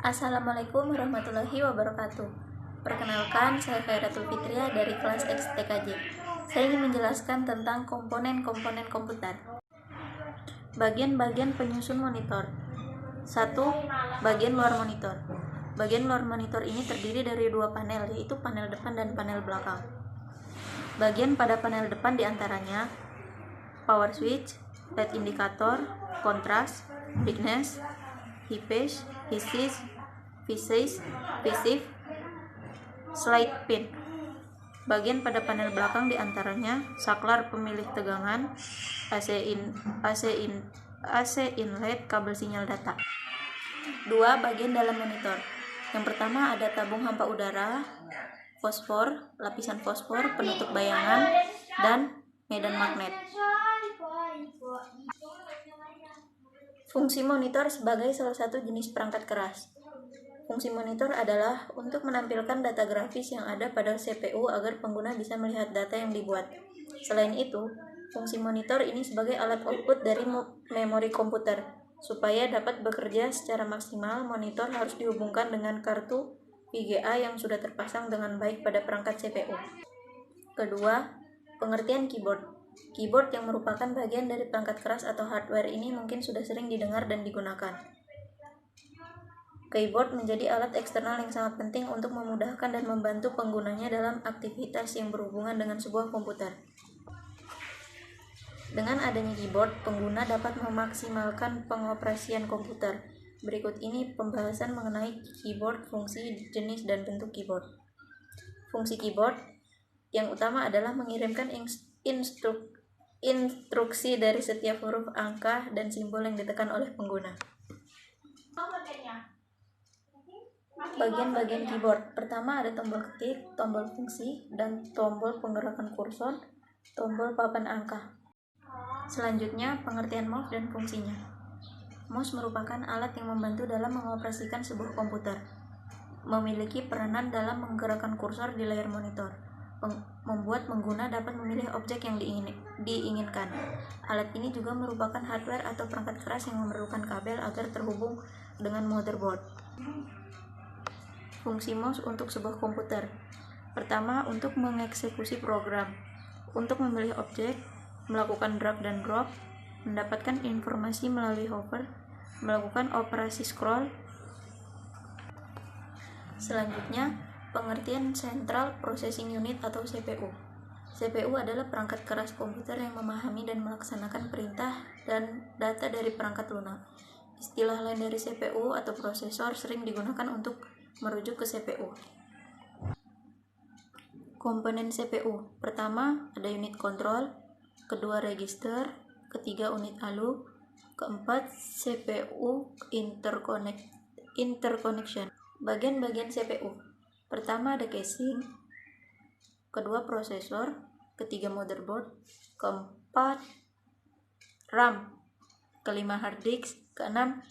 Assalamualaikum warahmatullahi wabarakatuh. Perkenalkan, saya Khairatul Fitria dari kelas X TKJ. Saya ingin menjelaskan tentang komponen-komponen komputer. Bagian-bagian penyusun monitor. 1. Bagian luar monitor. Bagian luar monitor ini terdiri dari dua panel, yaitu panel depan dan panel belakang. Bagian pada panel depan diantaranya power switch, LED indikator, kontras, brightness, high pace, visage, slide pin. Bagian pada panel belakang diantaranya saklar pemilih tegangan, AC inlet, kabel sinyal data. 2. Bagian dalam monitor. Yang pertama ada tabung hampa udara, fosfor, lapisan fosfor, penutup bayangan, dan medan magnet. Fungsi monitor sebagai salah satu jenis perangkat keras. Fungsi monitor adalah untuk menampilkan data grafis yang ada pada CPU agar pengguna bisa melihat data yang dibuat. Selain itu, fungsi monitor ini sebagai alat output dari memori komputer. Supaya dapat bekerja secara maksimal, monitor harus dihubungkan dengan kartu VGA yang sudah terpasang dengan baik pada perangkat CPU. Kedua, pengertian keyboard. Keyboard yang merupakan bagian dari perangkat keras atau hardware ini mungkin sudah sering didengar dan digunakan. Keyboard menjadi alat eksternal yang sangat penting untuk memudahkan dan membantu penggunanya dalam aktivitas yang berhubungan dengan sebuah komputer. Dengan adanya keyboard, pengguna dapat memaksimalkan pengoperasian komputer. Berikut ini pembahasan mengenai keyboard, fungsi, jenis, dan bentuk keyboard. Fungsi keyboard yang utama adalah mengirimkan instruksi dari setiap huruf, angka, dan simbol yang ditekan oleh pengguna. Bagian-bagian keyboard. Pertama ada tombol ketik, tombol fungsi, dan tombol penggerakan kursor, tombol papan angka. Selanjutnya, pengertian mouse dan fungsinya. Mouse merupakan alat yang membantu dalam mengoperasikan sebuah komputer. Memiliki peranan dalam menggerakkan kursor di layar monitor, membuat pengguna dapat memilih objek yang diinginkan. Alat ini juga merupakan hardware atau perangkat keras yang memerlukan kabel agar terhubung dengan motherboard. Fungsi mouse untuk sebuah komputer. Pertama, untuk mengeksekusi program, untuk memilih objek, melakukan drag dan drop, mendapatkan informasi melalui hover, melakukan operasi scroll. Selanjutnya, pengertian Central Processing Unit atau CPU. CPU adalah perangkat keras komputer yang memahami dan melaksanakan perintah dan data dari perangkat lunak. Istilah lain dari CPU atau prosesor sering digunakan untuk merujuk ke CPU. Komponen CPU. Pertama, ada unit kontrol, kedua register, ketiga unit ALU, keempat CPU interconnection. Bagian-bagian CPU. Pertama ada casing, kedua prosesor, ketiga motherboard, keempat RAM, kelima hard disk, keenam